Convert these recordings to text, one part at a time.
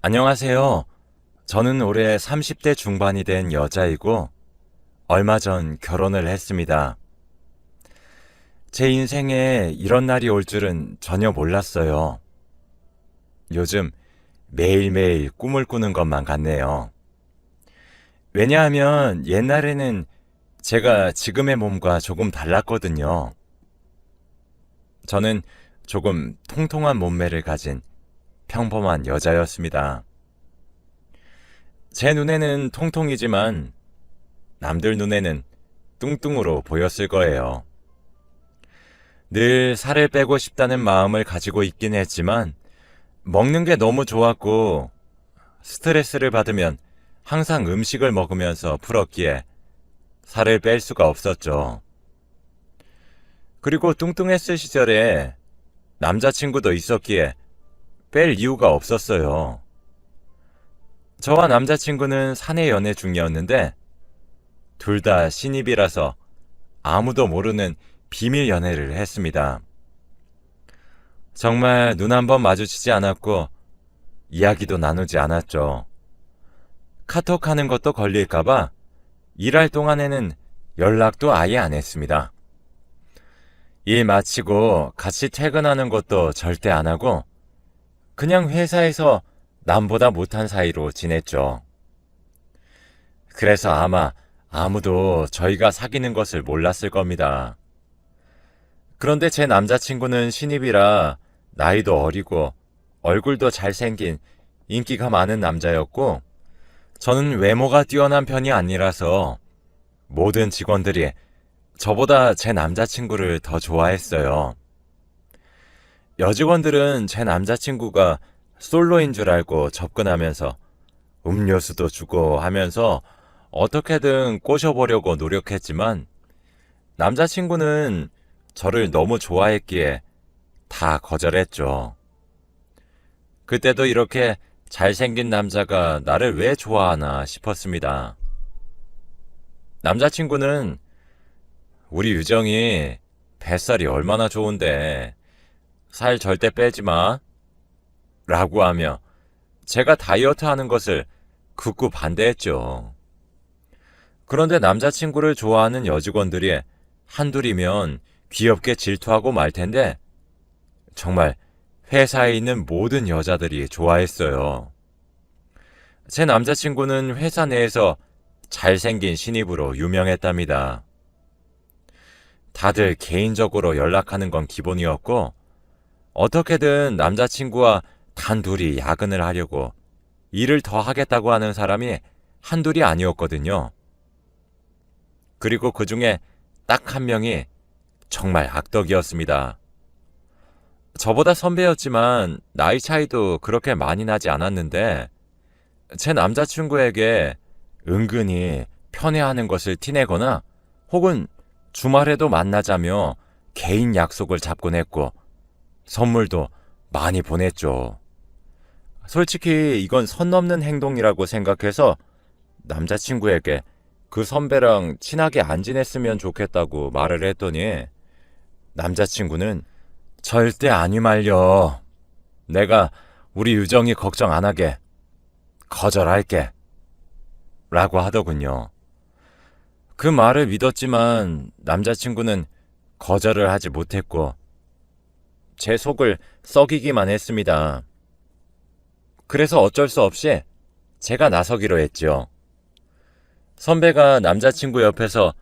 안녕하세요. 저는 올해 30대 중반이 된 여자이고, 얼마 전 결혼을 했습니다. 제 인생에 이런 날이 올 줄은 전혀 몰랐어요. 요즘 매일매일 꿈을 꾸는 것만 같네요. 왜냐하면 옛날에는 제가 지금의 몸과 조금 달랐거든요. 저는 조금 통통한 몸매를 가진 평범한 여자였습니다. 제 눈에는 통통이지만 남들 눈에는 뚱뚱으로 보였을 거예요. 늘 살을 빼고 싶다는 마음을 가지고 있긴 했지만 먹는 게 너무 좋았고 스트레스를 받으면 항상 음식을 먹으면서 풀었기에 살을 뺄 수가 없었죠. 그리고 뚱뚱했을 시절에 남자친구도 있었기에 뺄 이유가 없었어요. 저와 남자친구는 사내 연애 중이었는데 둘 다 신입이라서 아무도 모르는 비밀 연애를 했습니다. 정말 눈 한 번 마주치지 않았고 이야기도 나누지 않았죠. 카톡 하는 것도 걸릴까봐 일할 동안에는 연락도 아예 안 했습니다. 일 마치고 같이 퇴근하는 것도 절대 안 하고 그냥 회사에서 남보다 못한 사이로 지냈죠. 그래서 아마 아무도 저희가 사귀는 것을 몰랐을 겁니다. 그런데 제 남자친구는 신입이라 나이도 어리고 얼굴도 잘생긴 인기가 많은 남자였고 저는 외모가 뛰어난 편이 아니라서 모든 직원들이 저보다 제 남자친구를 더 좋아했어요. 여직원들은 제 남자친구가 솔로인 줄 알고 접근하면서 음료수도 주고 하면서 어떻게든 꼬셔보려고 노력했지만 남자친구는 저를 너무 좋아했기에 다 거절했죠. 그때도 이렇게 잘생긴 남자가 나를 왜 좋아하나 싶었습니다. 남자친구는 우리 유정이 뱃살이 얼마나 좋은데 살 절대 빼지 마 라고 하며 제가 다이어트 하는 것을 극구 반대했죠. 그런데 남자친구를 좋아하는 여직원들이 한둘이면 귀엽게 질투하고 말 텐데 정말 회사에 있는 모든 여자들이 좋아했어요. 제 남자친구는 회사 내에서 잘생긴 신입으로 유명했답니다. 다들 개인적으로 연락하는 건 기본이었고 어떻게든 남자친구와 단둘이 야근을 하려고 일을 더 하겠다고 하는 사람이 한둘이 아니었거든요. 그리고 그 중에 딱 한 명이 정말 악덕이었습니다. 저보다 선배였지만 나이 차이도 그렇게 많이 나지 않았는데 제 남자친구에게 은근히 편애하는 것을 티내거나 혹은 주말에도 만나자며 개인 약속을 잡곤 했고 선물도 많이 보냈죠. 솔직히 이건 선 넘는 행동이라고 생각해서 남자친구에게 그 선배랑 친하게 안 지냈으면 좋겠다고 말을 했더니 남자친구는 절대 안 휘말려. 내가 우리 유정이 걱정 안 하게. 거절할게. 라고 하더군요. 그 말을 믿었지만 남자친구는 거절을 하지 못했고 제 속을 썩이기만 했습니다. 그래서 어쩔 수 없이 제가 나서기로 했죠. 선배가 남자친구 옆에서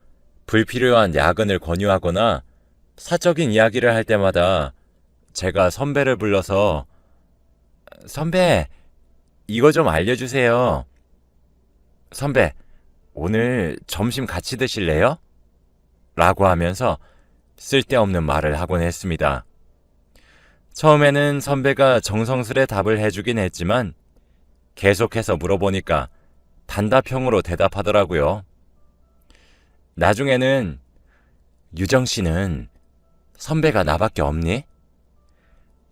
불필요한 야근을 권유하거나 사적인 이야기를 할 때마다 제가 선배를 불러서 선배, 이거 좀 알려주세요. 선배, 오늘 점심 같이 드실래요? 라고 하면서 쓸데없는 말을 하곤 했습니다. 처음에는 선배가 정성스레 답을 해주긴 했지만 계속해서 물어보니까 단답형으로 대답하더라고요. 나중에는 유정 씨는 선배가 나밖에 없니?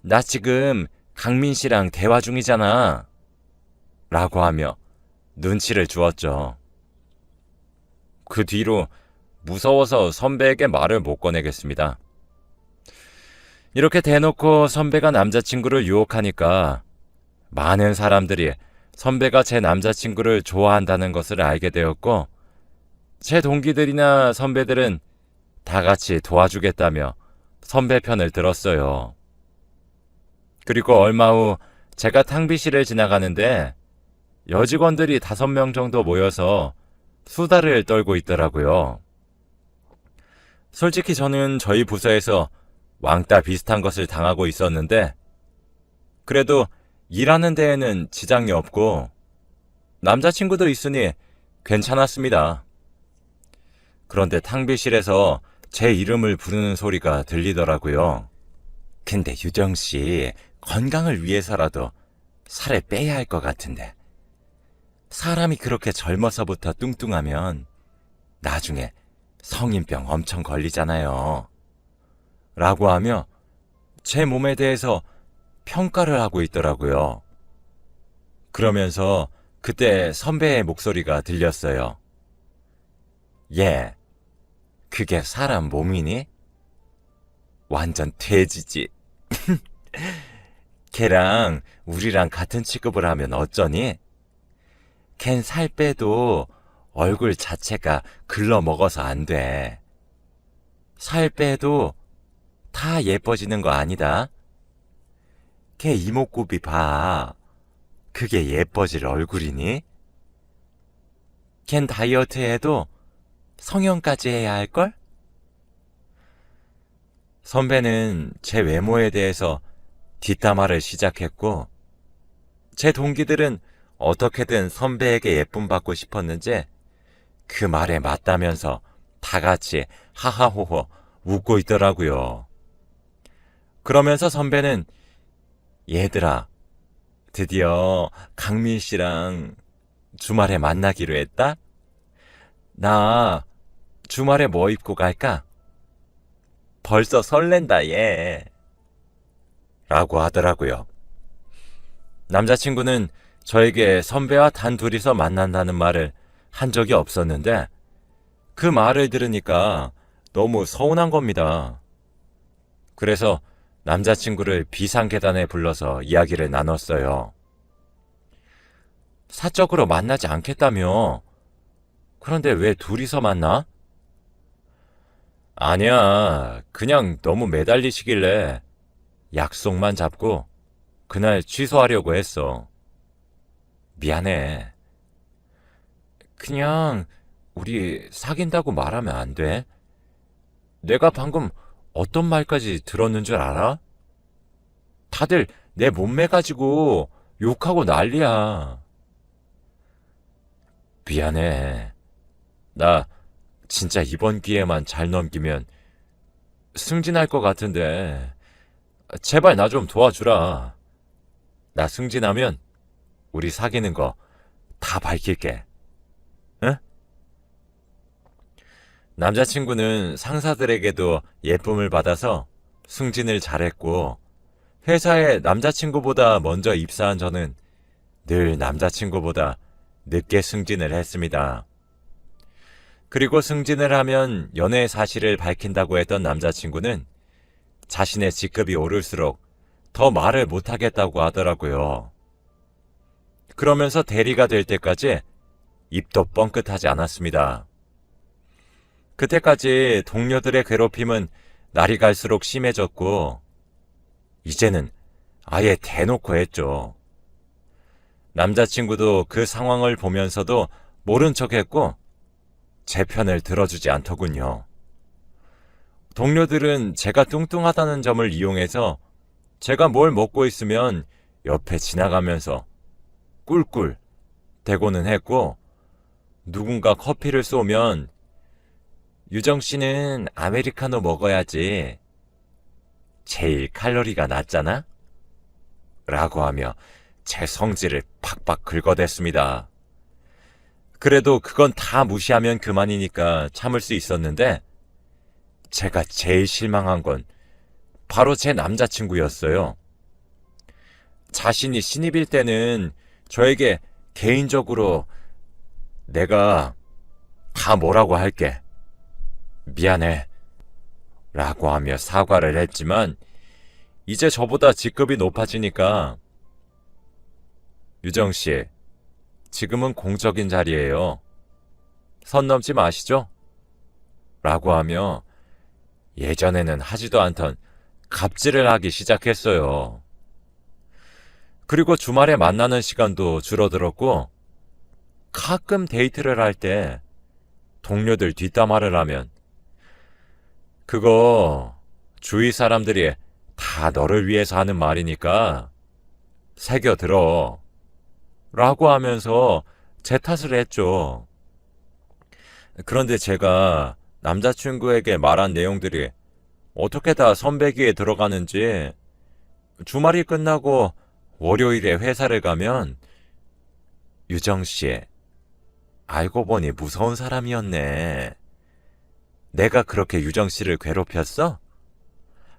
나 지금 강민 씨랑 대화 중이잖아. 라고 하며 눈치를 주었죠. 그 뒤로 무서워서 선배에게 말을 못 꺼내겠습니다. 이렇게 대놓고 선배가 남자친구를 유혹하니까 많은 사람들이 선배가 제 남자친구를 좋아한다는 것을 알게 되었고, 제 동기들이나 선배들은 다 같이 도와주겠다며 선배 편을 들었어요. 그리고 얼마 후 제가 탕비실을 지나가는데 여직원들이 5명 정도 모여서 수다를 떨고 있더라고요. 솔직히 저는 저희 부서에서 왕따 비슷한 것을 당하고 있었는데, 그래도 일하는 데에는 지장이 없고 남자친구도 있으니 괜찮았습니다. 그런데 탕비실에서 제 이름을 부르는 소리가 들리더라고요. 근데 유정씨, 건강을 위해서라도 살을 빼야 할 것 같은데. 사람이 그렇게 젊어서부터 뚱뚱하면 나중에 성인병 엄청 걸리잖아요. 라고 하며 제 몸에 대해서 평가를 하고 있더라고요. 그러면서 그때 선배의 목소리가 들렸어요. 얘, 그게 사람 몸이니? 완전 돼지지. 걔랑 우리랑 같은 취급을 하면 어쩌니? 걘 살 빼도 얼굴 자체가 글러먹어서 안 돼. 살 빼도 다 예뻐지는 거 아니다. 걔 이목구비 봐. 그게 예뻐질 얼굴이니? 걘 다이어트 해도 성형까지 해야 할걸? 선배는 제 외모에 대해서 뒷담화를 시작했고, 제 동기들은 어떻게든 선배에게 예쁨 받고 싶었는지 그 말에 맞다면서 다 같이 하하호호 웃고 있더라고요. 그러면서 선배는 얘들아, 드디어 강민 씨랑 주말에 만나기로 했다? 나 주말에 뭐 입고 갈까? 벌써 설렌다 얘. 라고 하더라고요. 남자친구는 저에게 선배와 단 둘이서 만난다는 말을 한 적이 없었는데, 그 말을 들으니까 너무 서운한 겁니다. 그래서 남자친구를 비상계단에 불러서 이야기를 나눴어요. 사적으로 만나지 않겠다며? 그런데 왜 둘이서 만나? 아니야, 그냥 너무 매달리시길래 약속만 잡고 그날 취소하려고 했어. 미안해. 그냥 우리 사귄다고 말하면 안 돼? 내가 방금 어떤 말까지 들었는 줄 알아? 다들 내 몸매 가지고 욕하고 난리야. 미안해. 나 진짜 이번 기회만 잘 넘기면 승진할 것 같은데 제발 나 좀 도와주라. 나 승진하면 우리 사귀는 거 다 밝힐게. 응? 남자친구는 상사들에게도 예쁨을 받아서 승진을 잘했고, 회사에 남자친구보다 먼저 입사한 저는 늘 남자친구보다 늦게 승진을 했습니다. 그리고 승진을 하면 연애 사실을 밝힌다고 했던 남자친구는 자신의 직급이 오를수록 더 말을 못하겠다고 하더라고요. 그러면서 대리가 될 때까지 입도 뻥끗하지 않았습니다. 그때까지 동료들의 괴롭힘은 날이 갈수록 심해졌고, 이제는 아예 대놓고 했죠. 남자친구도 그 상황을 보면서도 모른 척했고 제 편을 들어주지 않더군요. 동료들은 제가 뚱뚱하다는 점을 이용해서 제가 뭘 먹고 있으면 옆에 지나가면서 꿀꿀 대고는 했고, 누군가 커피를 쏘면 유정씨는 아메리카노 먹어야지. 제일 칼로리가 낮잖아? 라고 하며 제 성질을 팍팍 긁어댔습니다. 그래도 그건 다 무시하면 그만이니까 참을 수 있었는데, 제가 제일 실망한 건 바로 제 남자친구였어요. 자신이 신입일 때는 저에게 개인적으로 내가 다 뭐라고 할게. 미안해. 라고 하며 사과를 했지만, 이제 저보다 직급이 높아지니까 유정 씨, 지금은 공적인 자리예요. 선 넘지 마시죠? 라고 하며 예전에는 하지도 않던 갑질을 하기 시작했어요. 그리고 주말에 만나는 시간도 줄어들었고, 가끔 데이트를 할 때 동료들 뒷담화를 하면 그거 주위 사람들이 다 너를 위해서 하는 말이니까 새겨들어 라고 하면서 제 탓을 했죠. 그런데 제가 남자친구에게 말한 내용들이 어떻게 다 선배 귀에 들어가는지 주말이 끝나고 월요일에 회사를 가면 유정씨, 알고 보니 무서운 사람이었네. 내가 그렇게 유정씨를 괴롭혔어?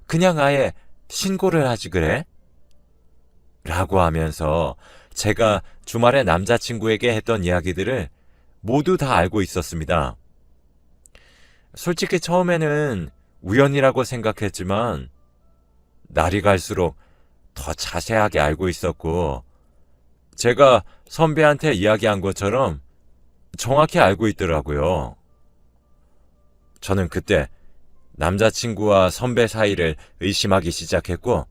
그냥 아예 신고를 하지 그래? 라고 하면서 제가 주말에 남자친구에게 했던 이야기들을 모두 다 알고 있었습니다. 솔직히 처음에는 우연이라고 생각했지만 날이 갈수록 더 자세하게 알고 있었고 제가 선배한테 이야기한 것처럼 정확히 알고 있더라고요. 저는 그때 남자친구와 선배 사이를 의심하기 시작했고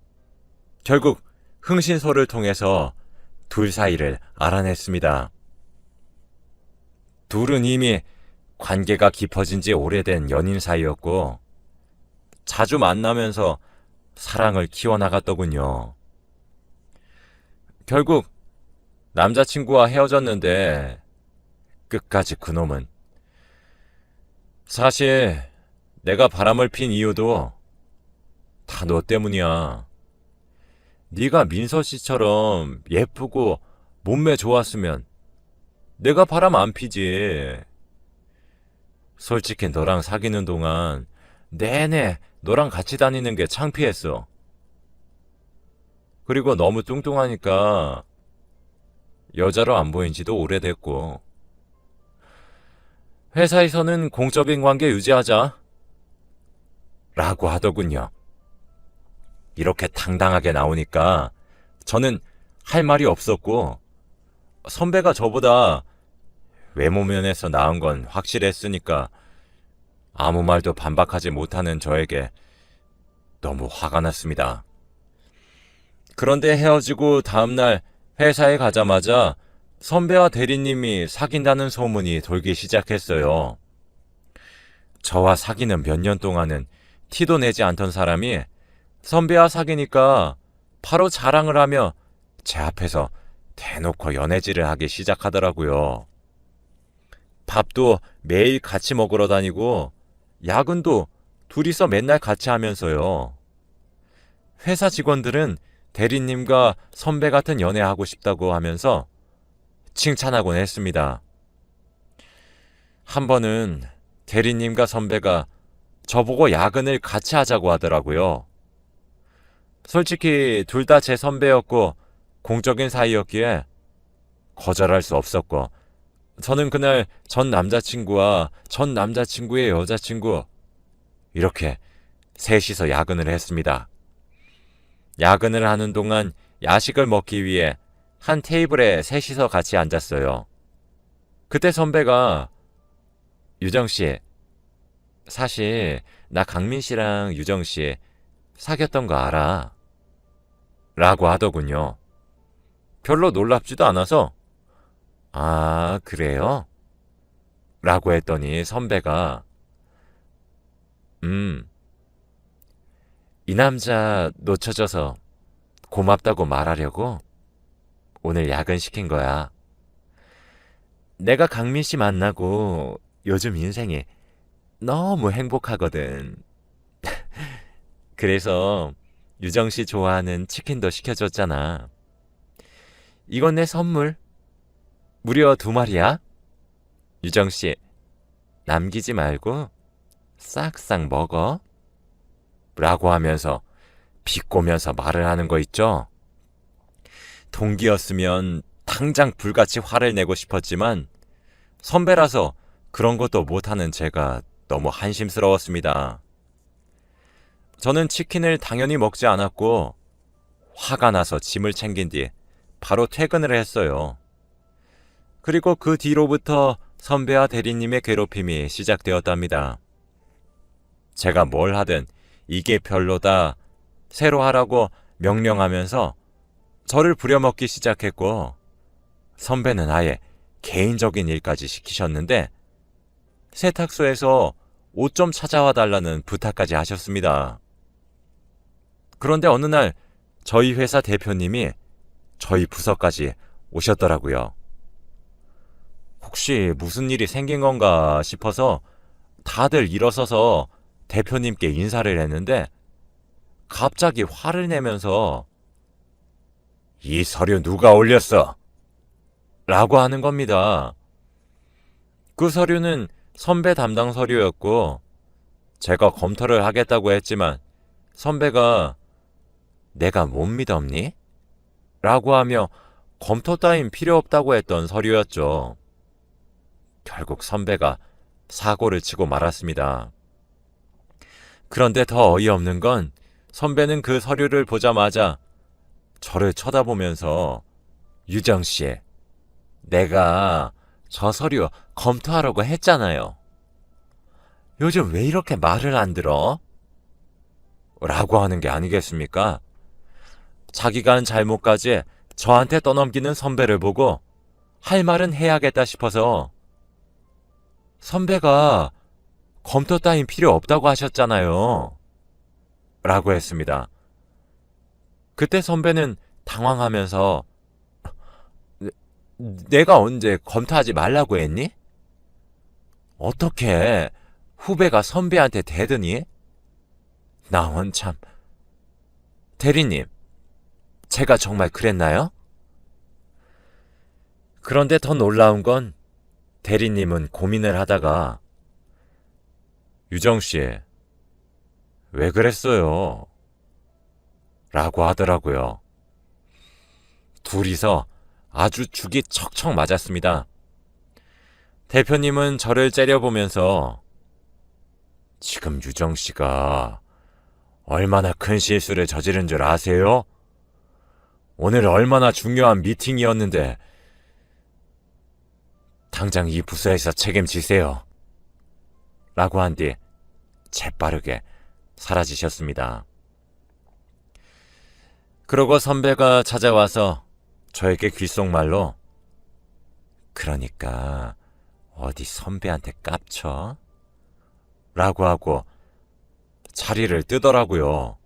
결국 흥신소를 통해서 둘 사이를 알아냈습니다. 둘은 이미 관계가 깊어진 지 오래된 연인 사이였고 자주 만나면서 사랑을 키워나갔더군요. 결국 남자친구와 헤어졌는데 끝까지 그놈은 사실 내가 바람을 핀 이유도 다 너 때문이야. 네가 민서 씨처럼 예쁘고 몸매 좋았으면 내가 바람 안 피지. 솔직히 너랑 사귀는 동안 내내 너랑 같이 다니는 게 창피했어. 그리고 너무 뚱뚱하니까 여자로 안 보인 지도 오래됐고 회사에서는 공적인 관계 유지하자 라고 하더군요. 이렇게 당당하게 나오니까 저는 할 말이 없었고 선배가 저보다 외모 면에서 나은 건 확실했으니까 아무 말도 반박하지 못하는 저에게 너무 화가 났습니다. 그런데 헤어지고 다음날 회사에 가자마자 선배와 대리님이 사귄다는 소문이 돌기 시작했어요. 저와 사귀는 몇 년 동안은 티도 내지 않던 사람이 선배와 사귀니까 바로 자랑을 하며 제 앞에서 대놓고 연애질을 하기 시작하더라고요. 밥도 매일 같이 먹으러 다니고 야근도 둘이서 맨날 같이 하면서요. 회사 직원들은 대리님과 선배 같은 연애하고 싶다고 하면서 칭찬하곤 했습니다. 한 번은 대리님과 선배가 저보고 야근을 같이 하자고 하더라고요. 솔직히 둘 다 제 선배였고 공적인 사이였기에 거절할 수 없었고 저는 그날 전 남자친구와 전 남자친구의 여자친구 이렇게 셋이서 야근을 했습니다. 야근을 하는 동안 야식을 먹기 위해 한 테이블에 셋이서 같이 앉았어요. 그때 선배가 유정씨, 사실 나 강민씨랑 유정씨 사귀었던 거 알아? 라고 하더군요. 별로 놀랍지도 않아서 아, 그래요? 라고 했더니 선배가 이 남자 놓쳐져서 고맙다고 말하려고 오늘 야근시킨 거야. 내가 강민 씨 만나고 요즘 인생이 너무 행복하거든. 그래서 유정 씨 좋아하는 치킨도 시켜줬잖아. 이건 내 선물. 무려 2마리야. 유정 씨, 남기지 말고 싹싹 먹어. 라고 하면서 비꼬면서 말을 하는 거 있죠. 동기였으면 당장 불같이 화를 내고 싶었지만 선배라서 그런 것도 못하는 제가 너무 한심스러웠습니다. 저는 치킨을 당연히 먹지 않았고 화가 나서 짐을 챙긴 뒤 바로 퇴근을 했어요. 그리고 그 뒤로부터 선배와 대리님의 괴롭힘이 시작되었답니다. 제가 뭘 하든 이게 별로다, 새로 하라고 명령하면서 저를 부려먹기 시작했고, 선배는 아예 개인적인 일까지 시키셨는데 세탁소에서 옷 좀 찾아와 달라는 부탁까지 하셨습니다. 그런데 어느 날 저희 회사 대표님이 저희 부서까지 오셨더라고요. 혹시 무슨 일이 생긴 건가 싶어서 다들 일어서서 대표님께 인사를 했는데 갑자기 화를 내면서 이 서류 누가 올렸어? 라고 하는 겁니다. 그 서류는 선배 담당 서류였고 제가 검토를 하겠다고 했지만 선배가 내가 못 믿었니? 라고 하며 검토 따윈 필요 없다고 했던 서류였죠. 결국 선배가 사고를 치고 말았습니다. 그런데 더 어이없는 건 선배는 그 서류를 보자마자 저를 쳐다보면서 유정씨, 내가 저 서류 검토하라고 했잖아요. 요즘 왜 이렇게 말을 안 들어? 라고 하는 게 아니겠습니까? 자기가 한 잘못까지 저한테 떠넘기는 선배를 보고 할 말은 해야겠다 싶어서 선배가 검토 따윈 필요 없다고 하셨잖아요. 라고 했습니다. 그때 선배는 당황하면서 내가 언제 검토하지 말라고 했니? 어떻게 후배가 선배한테 대드니? 나 원참. 대리님, 제가 정말 그랬나요? 그런데 더 놀라운 건 대리님은 고민을 하다가 유정씨, 왜 그랬어요? 라고 하더라고요. 둘이서 아주 죽이 척척 맞았습니다. 대표님은 저를 째려보면서 지금 유정씨가 얼마나 큰 실수를 저지른 줄 아세요? 오늘 얼마나 중요한 미팅이었는데 당장 이 부서에서 책임지세요. 라고 한 뒤 재빠르게 사라지셨습니다. 그러고 선배가 찾아와서 저에게 귓속말로 그러니까 어디 선배한테 깝쳐? 라고 하고 자리를 뜨더라고요.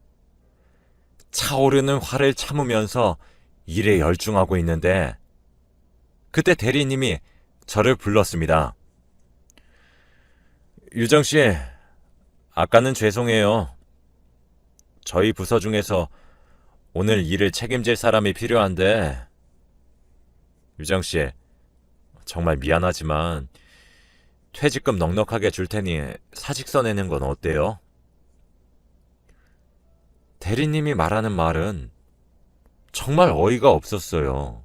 차오르는 화를 참으면서 일에 열중하고 있는데 그때 대리님이 저를 불렀습니다. 유정씨, 아까는 죄송해요. 저희 부서 중에서 오늘 일을 책임질 사람이 필요한데 유정씨, 정말 미안하지만 퇴직금 넉넉하게 줄 테니 사직서 내는 건 어때요? 대리님이 말하는 말은 정말 어이가 없었어요.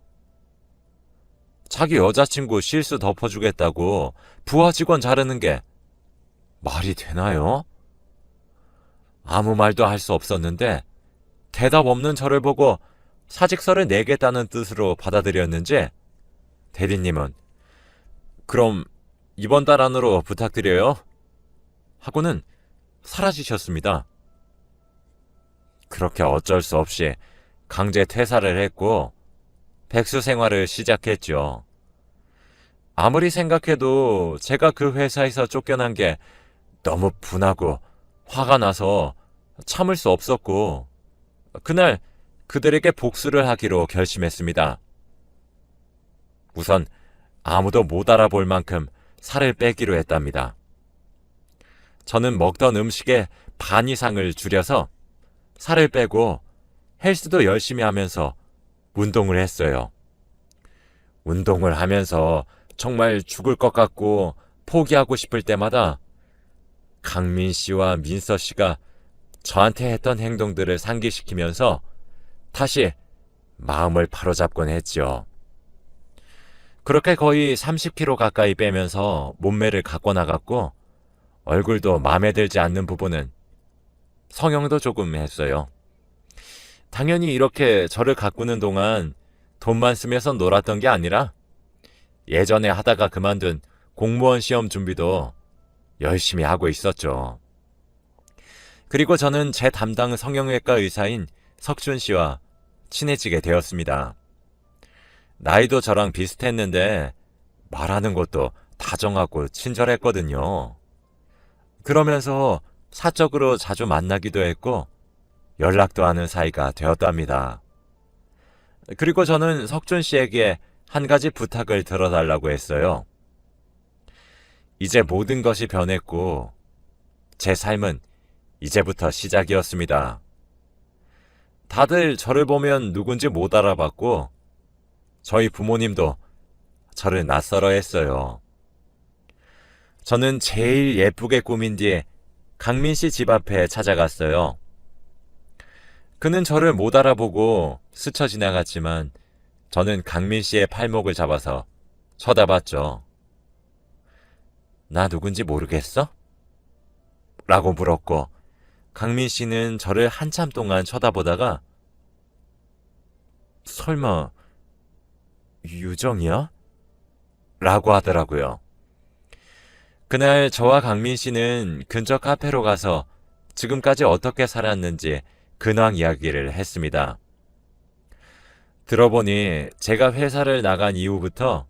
자기 여자친구 실수 덮어주겠다고 부하 직원 자르는 게 말이 되나요? 아무 말도 할 수 없었는데 대답 없는 저를 보고 사직서를 내겠다는 뜻으로 받아들였는지 대리님은 그럼 이번 달 안으로 부탁드려요 하고는 사라지셨습니다. 그렇게 어쩔 수 없이 강제 퇴사를 했고 백수 생활을 시작했죠. 아무리 생각해도 제가 그 회사에서 쫓겨난 게 너무 분하고 화가 나서 참을 수 없었고 그날 그들에게 복수를 하기로 결심했습니다. 우선 아무도 못 알아볼 만큼 살을 빼기로 했답니다. 저는 먹던 음식의 반 이상을 줄여서 살을 빼고 헬스도 열심히 하면서 운동을 했어요. 운동을 하면서 정말 죽을 것 같고 포기하고 싶을 때마다 강민 씨와 민서 씨가 저한테 했던 행동들을 상기시키면서 다시 마음을 바로잡곤 했죠. 그렇게 거의 30kg 가까이 빼면서 몸매를 갖고 나갔고 얼굴도 마음에 들지 않는 부분은 성형도 조금 했어요. 당연히 이렇게 저를 가꾸는 동안 돈만 쓰면서 놀았던 게 아니라 예전에 하다가 그만둔 공무원 시험 준비도 열심히 하고 있었죠. 그리고 저는 제 담당 성형외과 의사인 석준 씨와 친해지게 되었습니다. 나이도 저랑 비슷했는데 말하는 것도 다정하고 친절했거든요. 그러면서 사적으로 자주 만나기도 했고 연락도 하는 사이가 되었답니다. 그리고 저는 석준 씨에게 한 가지 부탁을 들어달라고 했어요. 이제 모든 것이 변했고 제 삶은 이제부터 시작이었습니다. 다들 저를 보면 누군지 못 알아봤고 저희 부모님도 저를 낯설어 했어요. 저는 제일 예쁘게 꾸민 뒤에 강민 씨 집 앞에 찾아갔어요. 그는 저를 못 알아보고 스쳐 지나갔지만 저는 강민 씨의 팔목을 잡아서 쳐다봤죠. 나 누군지 모르겠어? 라고 물었고 강민 씨는 저를 한참 동안 쳐다보다가 설마 유정이야? 라고 하더라고요. 그날 저와 강민 씨는 근처 카페로 가서 지금까지 어떻게 살았는지 근황 이야기를 했습니다. 들어보니 제가 회사를 나간 이후부터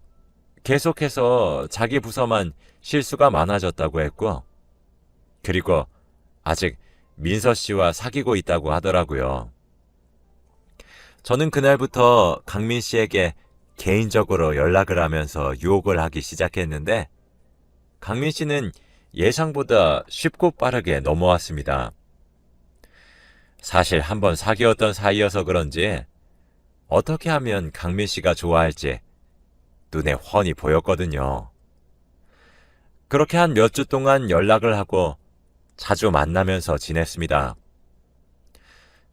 계속해서 자기 부서만 실수가 많아졌다고 했고, 그리고 아직 민서 씨와 사귀고 있다고 하더라고요. 저는 그날부터 강민 씨에게 개인적으로 연락을 하면서 유혹을 하기 시작했는데, 강민 씨는 예상보다 쉽고 빠르게 넘어왔습니다. 사실 한번 사귀었던 사이여서 그런지 어떻게 하면 강민 씨가 좋아할지 눈에 훤히 보였거든요. 그렇게 한 몇 주 동안 연락을 하고 자주 만나면서 지냈습니다.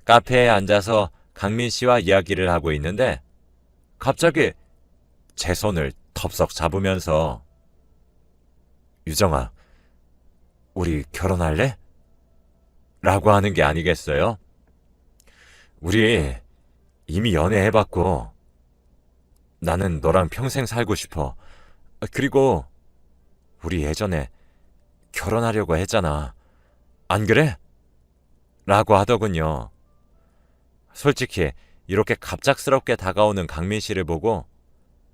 카페에 앉아서 강민 씨와 이야기를 하고 있는데 갑자기 제 손을 덥석 잡으면서 유정아, 우리 결혼할래? 라고 하는 게 아니겠어요? 우리 이미 연애해봤고 나는 너랑 평생 살고 싶어. 그리고 우리 예전에 결혼하려고 했잖아. 안 그래? 라고 하더군요. 솔직히 이렇게 갑작스럽게 다가오는 강민 씨를 보고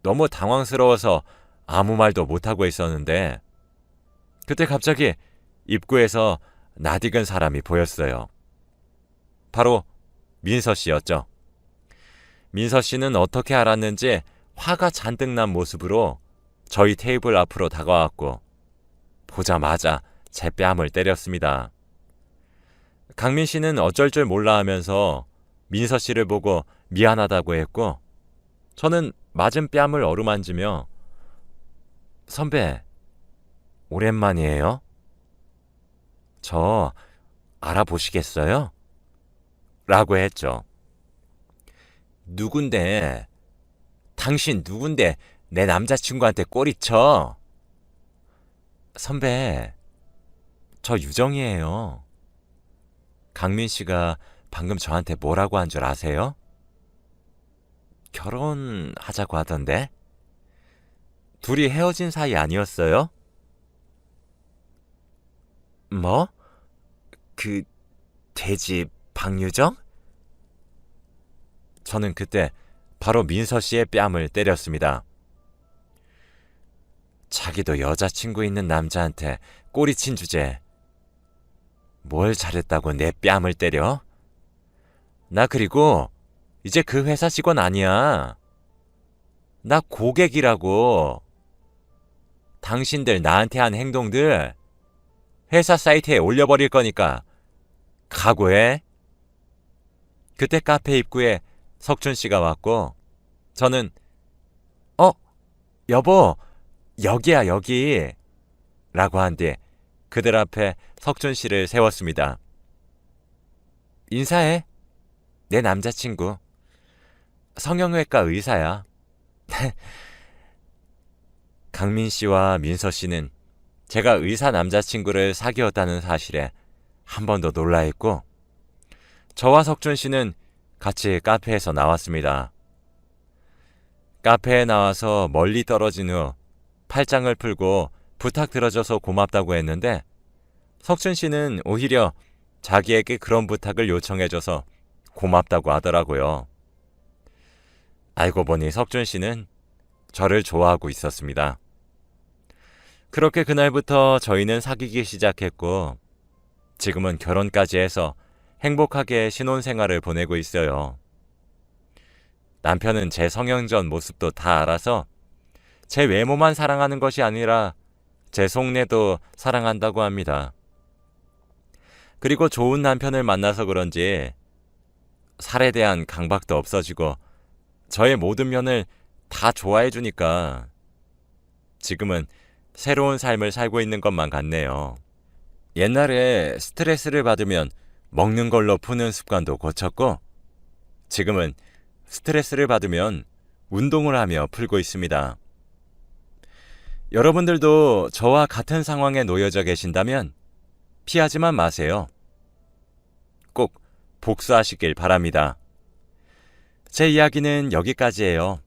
너무 당황스러워서 아무 말도 못하고 있었는데 그때 갑자기 입구에서 낯익은 사람이 보였어요. 바로 민서 씨였죠. 민서 씨는 어떻게 알았는지 화가 잔뜩 난 모습으로 저희 테이블 앞으로 다가왔고 보자마자 제 뺨을 때렸습니다. 강민 씨는 어쩔 줄 몰라 하면서 민서 씨를 보고 미안하다고 했고 저는 맞은 뺨을 어루만지며 선배, 오랜만이에요? 저 알아보시겠어요? 라고 했죠. 누군데? 당신 누군데 내 남자친구한테 꼬리쳐? 선배, 저 유정이에요. 강민 씨가 방금 저한테 뭐라고 한 줄 아세요? 결혼하자고 하던데? 둘이 헤어진 사이 아니었어요? 뭐? 그 돼지 박유정? 저는 그때 바로 민서 씨의 뺨을 때렸습니다. 자기도 여자친구 있는 남자한테 꼬리친 주제. 뭘 잘했다고 내 뺨을 때려? 나 그리고 이제 그 회사 직원 아니야. 나 고객이라고. 당신들 나한테 한 행동들 회사 사이트에 올려버릴 거니까 각오해. 그때 카페 입구에 석준 씨가 왔고 저는 여보 여기야 여기 라고 한 뒤 그들 앞에 석준 씨를 세웠습니다. 인사해. 내 남자친구. 성형외과 의사야. 강민 씨와 민서 씨는 제가 의사 남자친구를 사귀었다는 사실에 한 번 더 놀라했고 저와 석준 씨는 같이 카페에서 나왔습니다. 카페에 나와서 멀리 떨어진 후 팔짱을 풀고 부탁 들어줘서 고맙다고 했는데 석준 씨는 오히려 자기에게 그런 부탁을 요청해줘서 고맙다고 하더라고요. 알고 보니 석준 씨는 저를 좋아하고 있었습니다. 그렇게 그날부터 저희는 사귀기 시작했고 지금은 결혼까지 해서 행복하게 신혼생활을 보내고 있어요. 남편은 제 성형전 모습도 다 알아서 제 외모만 사랑하는 것이 아니라 제 속내도 사랑한다고 합니다. 그리고 좋은 남편을 만나서 그런지 살에 대한 강박도 없어지고 저의 모든 면을 다 좋아해 주니까 지금은 새로운 삶을 살고 있는 것만 같네요. 옛날에 스트레스를 받으면 먹는 걸로 푸는 습관도 고쳤고 지금은 스트레스를 받으면 운동을 하며 풀고 있습니다. 여러분들도 저와 같은 상황에 놓여져 계신다면 피하지만 마세요. 꼭 복수하시길 바랍니다. 제 이야기는 여기까지예요.